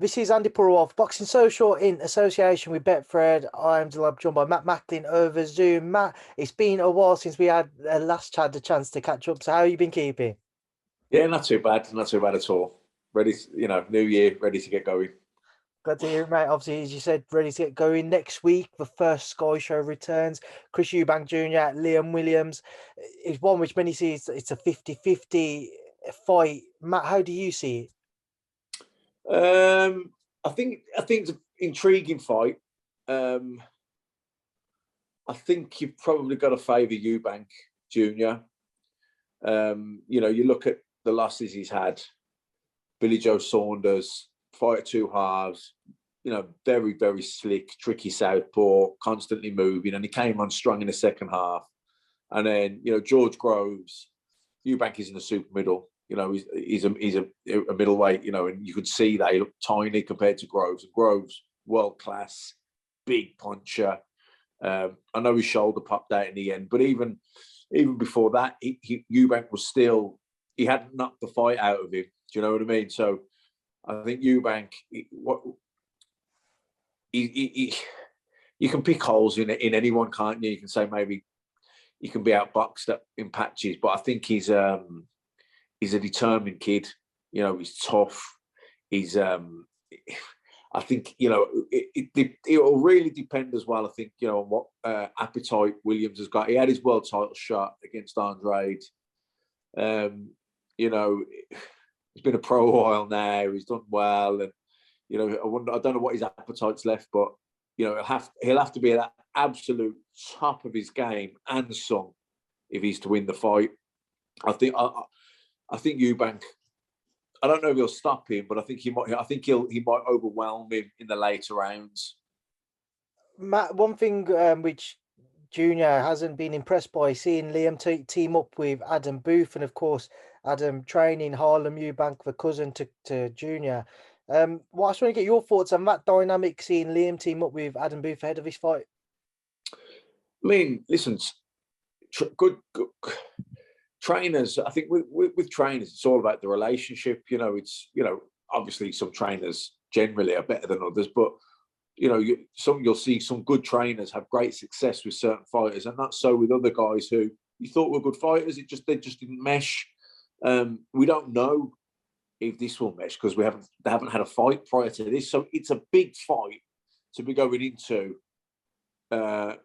This is Andy Purewal for Boxing Social in association with Betfred. I'm joined by Matt Macklin over Zoom. Matt, it's been a while since we had last had the chance to catch up. So how have you been keeping? Yeah, not too bad at all. Ready, new year, ready to get going. Glad to hear it, mate. Obviously, as you said, ready to get going. Next week, the first Sky Show returns. Chris Eubank Jr., Liam Williams. It's one which many see it's a 50-50 fight. Matt, how do you see it? I think it's an intriguing fight. I think you've probably got to favour Eubank Jr. You look at the losses he's had. Billy Joe Saunders, fight at two halves. Very, very slick, tricky southpaw, constantly moving, and he came on strong in the second half. And then George Groves, Eubank is in the super middle. He's a middleweight, and you could see they look tiny compared to Groves. And Groves, world class, big puncher. I know his shoulder popped out in the end, but even before that, Eubank was still, he hadn't knocked the fight out of him. Do you know what I mean? So I think Eubank, you can pick holes in anyone, can't you? You can say maybe he can be outboxed in patches, but I think he's a determined kid. He's tough. He's I think it will really depend as well. I think on what appetite Williams has got. He had his world title shot against Andrade. He's been a pro a while now. He's done well, and I don't know what his appetite's left, but he'll have to be at that absolute top of his game and some if he's to win the fight. I think Eubank, I don't know if he'll stop him, but I think he might overwhelm him in the later rounds. Matt, one thing which Junior hasn't been impressed by, seeing Liam team up with Adam Booth, and of course Adam training Harlem Eubank, the cousin to Junior. I just want to get your thoughts on that dynamic, seeing Liam team up with Adam Booth ahead of his fight. I mean, listen, good trainers. I think with trainers, it's all about the relationship. It's obviously some trainers generally are better than others, but you'll see some good trainers have great success with certain fighters, and not so with other guys who you thought were good fighters. They just didn't mesh. We don't know if this will mesh because they haven't had a fight prior to this, so it's a big fight to be going into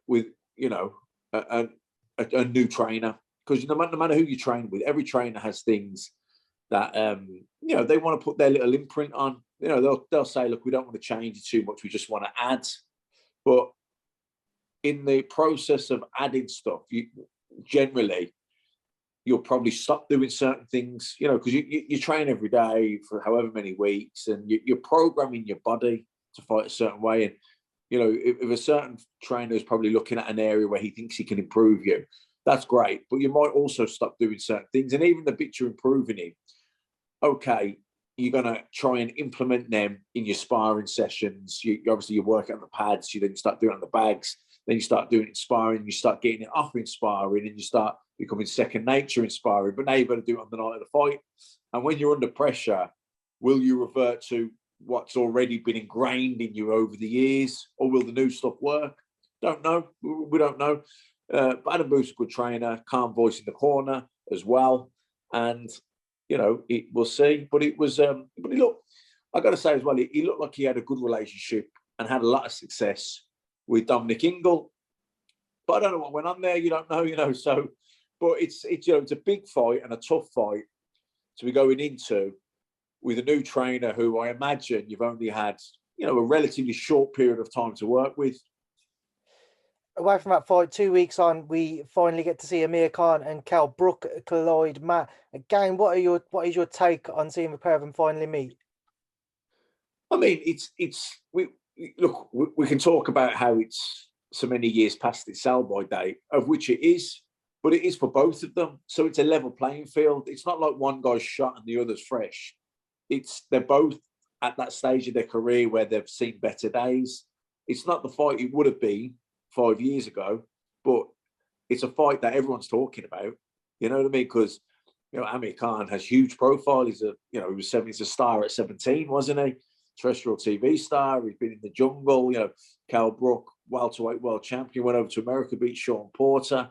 with a new trainer, because no matter who you train with, every trainer has things that they want to put their little imprint on. They'll say, look, we don't want to change it too much, we just want to add. But in the process of adding stuff, you'll probably stop doing certain things, because you train every day for however many weeks, and you're programming your body to fight a certain way. And if a certain trainer is probably looking at an area where he thinks he can improve you, that's great. But you might also stop doing certain things, and even the bit you're improving in, okay, you're going to try and implement them in your sparring sessions. Obviously, you work on the pads, you then start doing it on the bags, then you start doing it in sparring, you start getting it off in sparring, and you start becoming second nature in sparring. But now you've got to do it on the night of the fight. And when you're under pressure, will you revert to what's already been ingrained in you over the years, or will the new stuff work? Don't know. We don't know. But Adam Booth's a good trainer, calm voice in the corner as well. And we'll see. But it was, but he looked, I got to say as well, he looked like he had a good relationship and had a lot of success with Dominic Ingle. But I don't know what went on there. You don't know, So, but it's a big fight and a tough fight to be going into with a new trainer who I imagine you've only had, a relatively short period of time to work with. Away from that fight, 2 weeks on, we finally get to see Amir Khan and Khan-Brook collide. Matt, again, what is your take on seeing the pair of them finally meet? I mean, we can talk about how it's so many years past its sell-by date, of which it is, but it is for both of them. So it's a level playing field. It's not like one guy's shot and the other's fresh. They're both at that stage of their career where they've seen better days. It's not the fight it would have been 5 years ago, but it's a fight that everyone's talking about. You know what I mean? Because Amir Khan has huge profile. He's a star at 17, wasn't he? terrestrial TV star. He's been in the jungle. You know, Khan-Brook, welterweight world champion, went over to America, beat Sean Porter.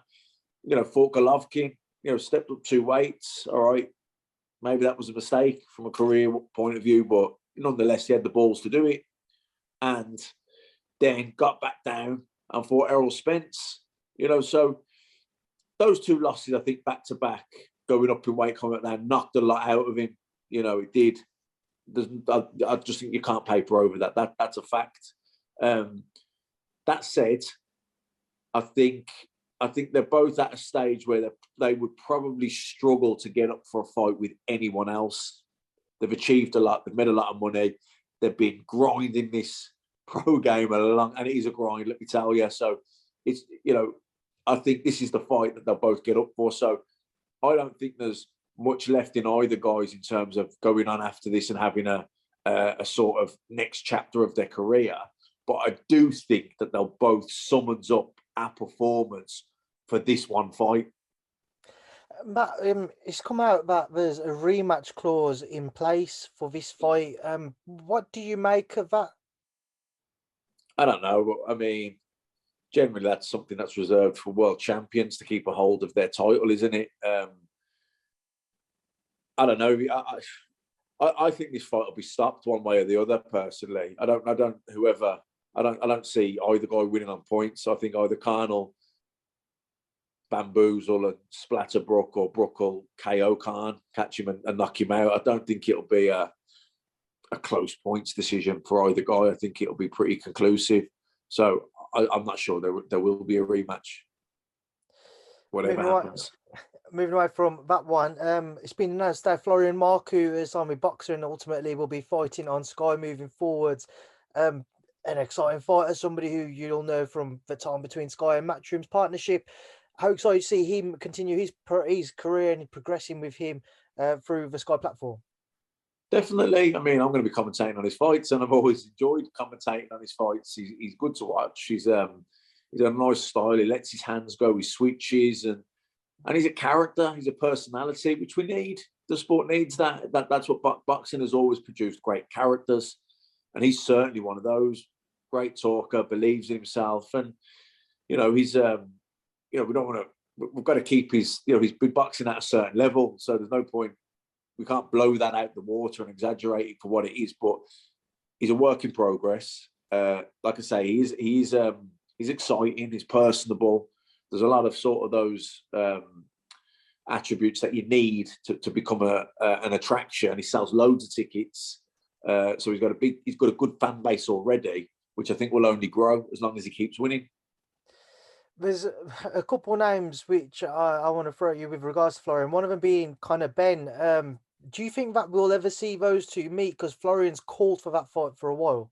You know, fought Golovkin. You know, stepped up 2 weights. All right, maybe that was a mistake from a career point of view, but nonetheless, he had the balls to do it. And then got back down and fought Errol Spence. You know, so those 2 losses, I think, back to back, going up in weight, coming down, knocked a lot out of him. You know, it did. I just think you can't paper over that. That's a fact. That said, I think they're both at a stage where they would probably struggle to get up for a fight with anyone else. They've achieved a lot. They've made a lot of money. They've been grinding this pro game along, and it is a grind, let me tell you. So it's, you know, I think this is the fight that they'll both get up for. So I don't think there's much left in either guys in terms of going on after this and having a sort of next chapter of their career. But I do think that they'll both summons up our performance for this one fight. Matt, it's come out that there's a rematch clause in place for this fight. What do you make of that? I don't know. I mean, generally that's something that's reserved for world champions to keep a hold of their title, isn't it? I don't know. I think this fight will be stopped one way or the other. Personally, I don't see either guy winning on points. I think either Khan will bamboozle and splatter Brook, or Brook will KO Khan, catch him and knock him out. I don't think it'll be a close points decision for either guy. I think it'll be pretty conclusive. So I'm not sure there will be a rematch. Whatever happens. Moving away from that one, it's been announced that Florian Marku is on with boxer and ultimately will be fighting on Sky moving forwards. An exciting fighter, somebody who you'll know from the time between Sky and Matchroom's partnership. How excited to see him continue his career and progressing with him through the Sky platform? Definitely. I mean, I'm going to be commentating on his fights, and I've always enjoyed commentating on his fights. He's good to watch. He's a nice style. He lets his hands go. He switches, and he's a character. He's a personality, which we need. The sport needs that. That's what boxing has always produced: great characters, and he's certainly one of those. Great talker, believes in himself, and he's we don't want to. We've got to keep his. He's been boxing at a certain level, so there's no point. We can't blow that out the water and exaggerate it for what it is, but he's a work in progress. Like I say, he's exciting, he's personable. There's a lot of sort of those attributes that you need to become an attraction. He sells loads of tickets, so he's got a good fan base already, which I think will only grow as long as he keeps winning. There's a couple of names which I want to throw at you with regards to Florian. One of them being kind of Ben. Do you think that we'll ever see those two meet? Because Florian's called for that fight for a while.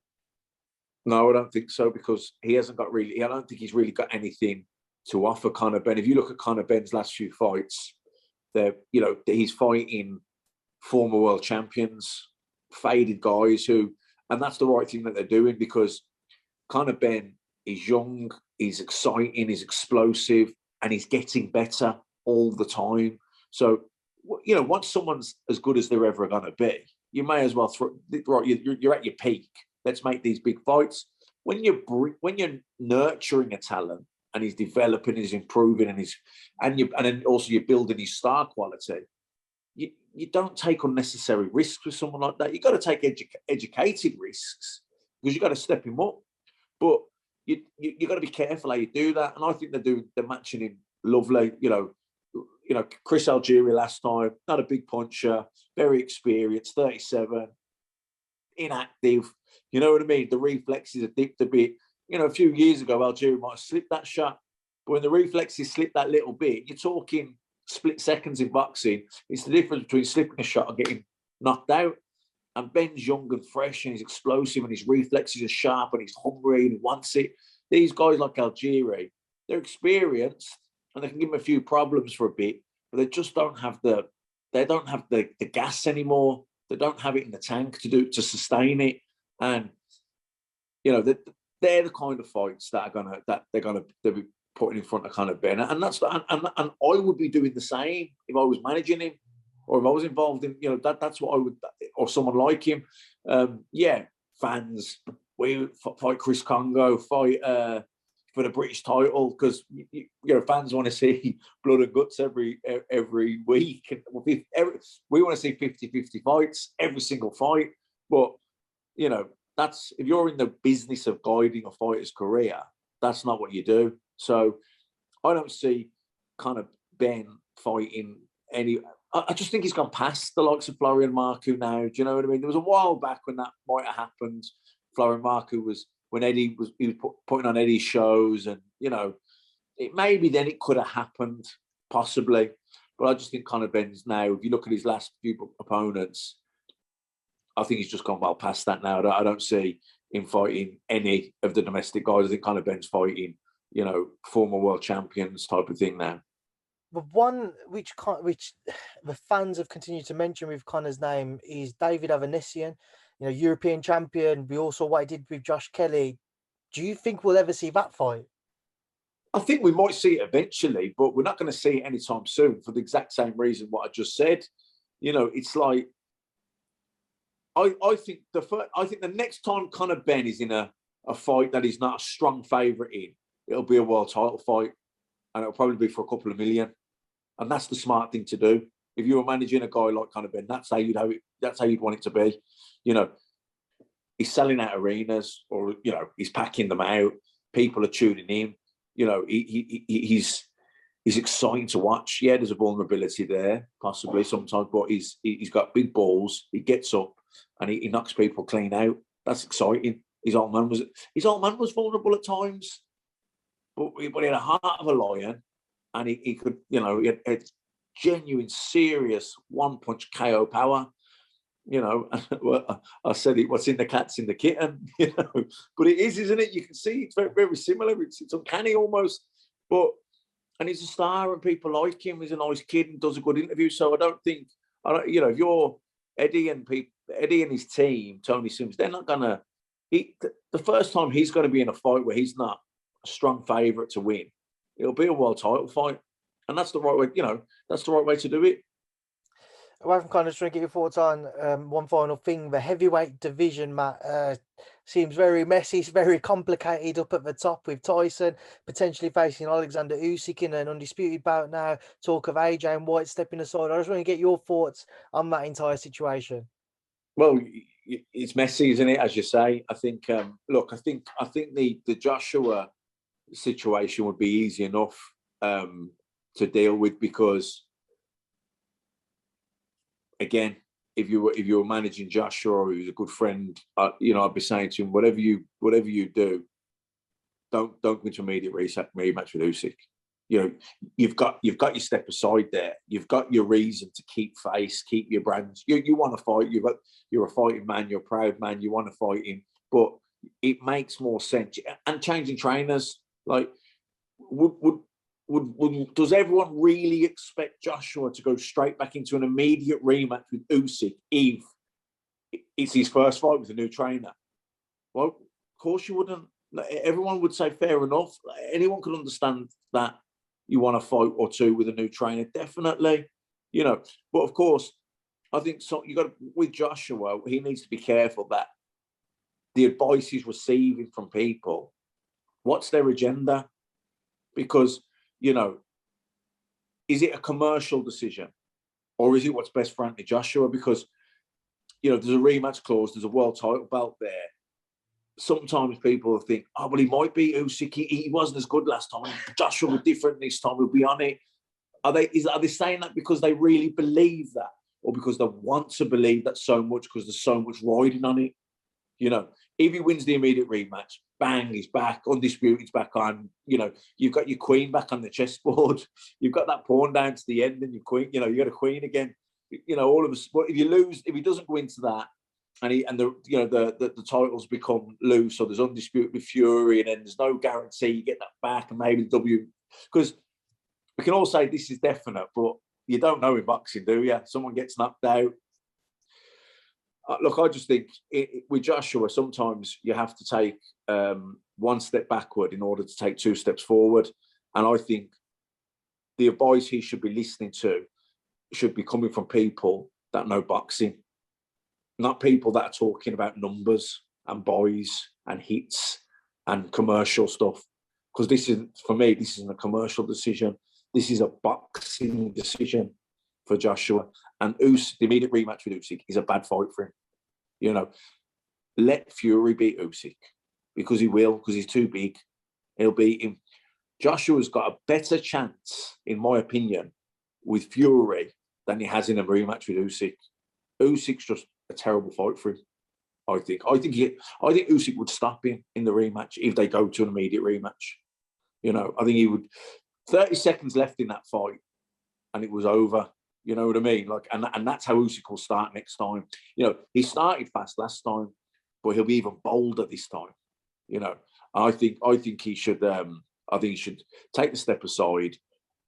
No, I don't think so, because he hasn't got really. I don't think he's really got anything to offer Conor Benn. If you look at Conor Benn's last few fights, he's fighting former world champions, faded guys and that's the right thing that they're doing, because Conor Benn is young, he's exciting, he's explosive, and he's getting better all the time. So, once someone's as good as they're ever going to be, you may as well you're at your peak. Let's make these big fights. When you're nurturing a talent and he's developing, he's improving, and then also you're building his star quality, you don't take unnecessary risks with someone like that. You've got to take educated risks, because you've got to step him up. But you got to be careful how you do that. And I think they're matching him lovely. Chris Algieri last time, not a big puncher, very experienced, 37, inactive. You know what I mean? The reflexes are dipped a bit. A few years ago, Algieri might have slipped that shot. But when the reflexes slip that little bit, you're talking split seconds in boxing. It's the difference between slipping a shot and getting knocked out. And Ben's young and fresh, and he's explosive, and his reflexes are sharp, and he's hungry, and he wants it. These guys like Algieri, they're experienced, and they can give him a few problems for a bit, but they just don't have the gas anymore. They don't have it in the tank to sustain it. And they're the kind of fights that they'll be putting in front of Conor Benn, and I would be doing the same if I was managing him, or if I was involved in that's what I would, or someone like him. fans, we fight Chris Congo, fight for the British title, because fans want to see blood and guts every week. We want to see 50-50 fights every single fight. But that's, if you're in the business of guiding a fighter's career, that's not what you do. So I don't see kind of Ben fighting any. I just think he's gone past the likes of Florian Marku now. Do you know what I mean? There was a while back when that might have happened. Florian Marku was, when he was putting on Eddie's shows, and it maybe then it could have happened, possibly. But I just think Conor Ben's now, if you look at his last few opponents, I think he's just gone well past that now. I don't see him fighting any of the domestic guys. I think Conor Ben's fighting, former world champions type of thing now. The one which the fans have continued to mention with Conor's name is David Avanesian, European champion. We also what he did with Josh Kelly. Do you think we'll ever see that fight? I think we might see it eventually, but we're not going to see it anytime soon for the exact same reason what I just said. It's like, I think the next time Conor Ben is in a fight that he's not a strong favourite in, it'll be a world title fight, and it'll probably be for a couple of million. And that's the smart thing to do. If you were managing a guy like Conor Ben, that's how you'd want it to be. He's selling out arenas, or he's packing them out. People are tuning in. He's exciting to watch. Yeah, there's a vulnerability there, possibly sometimes, but he's got big balls. He gets up and he knocks people clean out. That's exciting. His old man was vulnerable at times, but he had a heart of a lion, and he could, he had genuine, serious one-punch KO power. I said it. What's in the cat's in the kitten. But it is, isn't it? You can see it's very, very similar. It's uncanny almost. And he's a star, and people like him. He's a nice kid and does a good interview. So I don't. If you're Eddie and his team, Tony Sims, they're not gonna. The first time he's going to be in a fight where he's not a strong favourite to win, it'll be a world title fight, and that's the right way. That's the right way to do it. Away from kind of trying to get your thoughts on one final thing, the heavyweight division, Matt, seems very messy, it's very complicated up at the top, with Tyson potentially facing Alexander Usyk in an undisputed bout now. Talk of AJ and White stepping aside. I just want to get your thoughts on that entire situation. Well, it's messy, isn't it? As you say, I think. Look, I think the Joshua situation would be easy enough to deal with, because, again, if you were managing Joshua, or he was a good friend, I'd be saying to him, whatever you do, don't go into immediate rematch with Usyk. You've got your step aside there. You've got your reason to keep face, keep your brand. You want to fight. You're a fighting man. You're a proud man. You want to fight him, but it makes more sense. And changing trainers, like, does everyone really expect Joshua to go straight back into an immediate rematch with Usyk if it's his first fight with a new trainer? Well, of course you wouldn't. Everyone would say fair enough. Anyone could understand that you want a fight or two with a new trainer, definitely. But of course, I think with Joshua, he needs to be careful that the advice he's receiving from people, what's their agenda? Because, is it a commercial decision, or is it what's best for Anthony Joshua? Because, there's a rematch clause, there's a world title belt there. Sometimes people think, oh, well, he might be Usyk. He wasn't as good last time. Joshua was different this time. We'll be on it. Are they saying that because they really believe that, or because they want to believe that so much because there's so much riding on it? If he wins the immediate rematch, bang, he's back, undisputed, he's back on. You've got your queen back on the chessboard. You've got that pawn down to the end, and your queen. You got a queen again. All of us. But if you lose, if he doesn't go into that, and the titles become loose, or there's undisputed with Fury, and then there's no guarantee you get that back, and maybe the W, because we can all say this is definite, but you don't know in boxing, do you? Someone gets knocked out. Look, I just think with Joshua, sometimes you have to take one step backward in order to take two steps forward. And I think the advice he should be listening to should be coming from people that know boxing, not people that are talking about numbers and buys and hits and commercial stuff. Because this isn't, for me, this isn't a commercial decision. This is a boxing decision for Joshua. And Usyk, the immediate rematch with Usyk is a bad fight for him. You know, let Fury beat Usyk because he will, because he's too big. He'll beat him. Joshua's got a better chance, in my opinion, with Fury than he has in a rematch with Usyk. Usyk's just a terrible fight for him. I think Usyk would stop him in the rematch if they go to an immediate rematch. You know, I think he would. 30 seconds left in that fight, and it was over. You know what I mean? Like, and that's how Usyk will start next time. You know, he started fast last time, but he'll be even bolder this time. You know, I think he should. I think he should take the step aside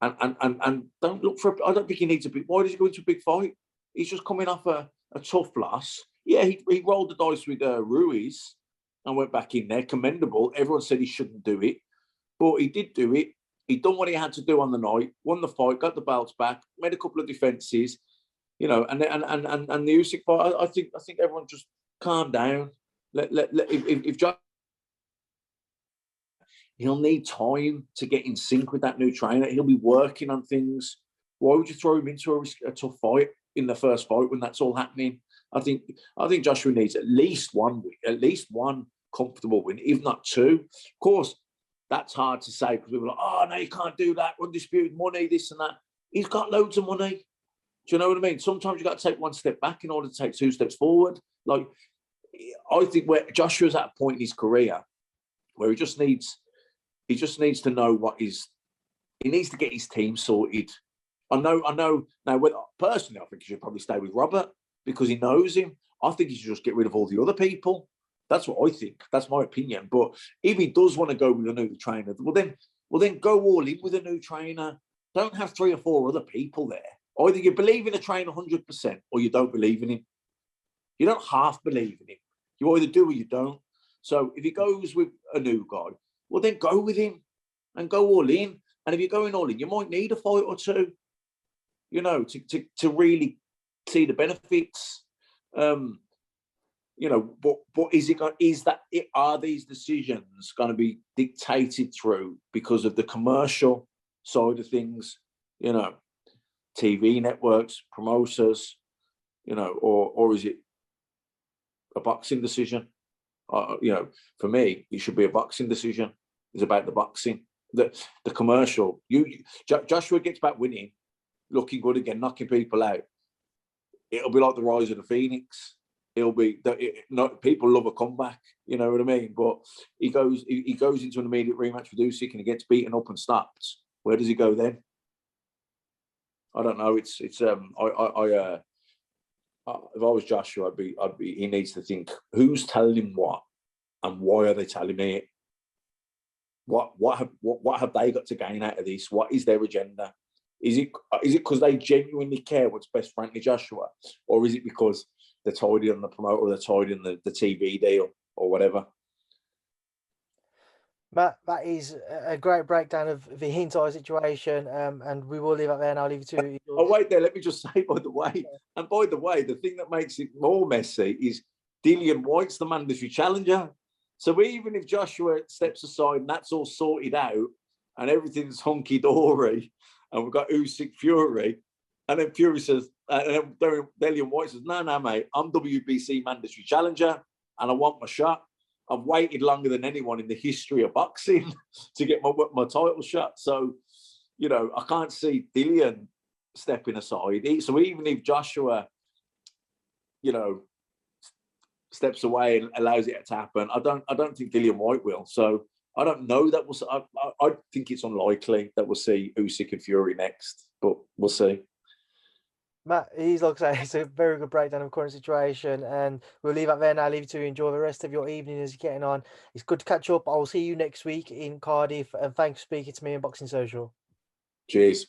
and don't look for. I don't think he needs a big. Why does he go into a big fight? He's just coming off a tough loss. Yeah, he rolled the dice with Ruiz and went back in there. Commendable. Everyone said he shouldn't do it, but he did do it. He done what he had to do on the night, won the fight, got the belts back, made a couple of defenses, you know, and the Usyk fight. I think everyone just calm down. If John, he'll need time to get in sync with that new trainer. He'll be working on things. Why would you throw him into a tough fight in the first fight when that's all happening? I think Joshua needs at least one comfortable win, if not two. Of course, that's hard to say because people are like, oh, no, you can't do that. Undisputed money, this and that. He's got loads of money. Do you know what I mean? Sometimes you've got to take one step back in order to take two steps forward. Like, I think where Joshua's at a point in his career where he just needs to know he needs to get his team sorted. I know. Now, personally, I think he should probably stay with Robert because he knows him. I think he should just get rid of all the other people. That's what I think. That's my opinion. But if he does want to go with a new trainer, well then go all in with a new trainer. Don't have 3 or 4 other people there. Either you believe in a trainer 100% or you don't believe in him. You don't half believe in him. You either do or you don't. So if he goes with a new guy, well then go with him and go all in. And if you're going all in, you might need a fight or two, you know, to really see the benefits. You know, but are these decisions going to be dictated through because of the commercial side of things? You know, TV networks, promoters, you know, or is it a boxing decision? You know, for me, it should be a boxing decision. It's about the boxing, the commercial. Joshua gets back winning, looking good again, knocking people out. It'll be like the rise of the Phoenix. People love a comeback, you know what I mean? But he goes into an immediate rematch with Usyk and he gets beaten up and stopped. Where does he go then? I don't know. If I was Joshua, he needs to think who's telling him what and why are they telling me it? What have they got to gain out of this? What is their agenda? Is it because they genuinely care what's best for Anthony Joshua, or is it because they're tied in the promoter, or they're tied in the TV deal, or whatever? Matt, that is a great breakdown of the entire situation, and we will leave it there, and I'll leave it to you. Oh, wait there. Let me just say, by the way, the thing that makes it more messy is Dillian White's the mandatory challenger. So even if Joshua steps aside and that's all sorted out and everything's hunky-dory and we've got Usyk Fury, and then Fury says, and then Dillian White says, no, mate, I'm WBC mandatory challenger and I want my shot. I've waited longer than anyone in the history of boxing to get my title shot. So, you know, I can't see Dillian stepping aside. So even if Joshua, you know, steps away and allows it to happen, I don't think Dillian White will. So I don't know that I think it's unlikely that we'll see Usyk and Fury next, but we'll see. Matt, he's like I say, it's a very good breakdown of the current situation, and we'll leave it there now. Leave you to enjoy the rest of your evening as you're getting on. It's good to catch up. I'll see you next week in Cardiff, and thanks for speaking to me in Boxing Social. Cheers.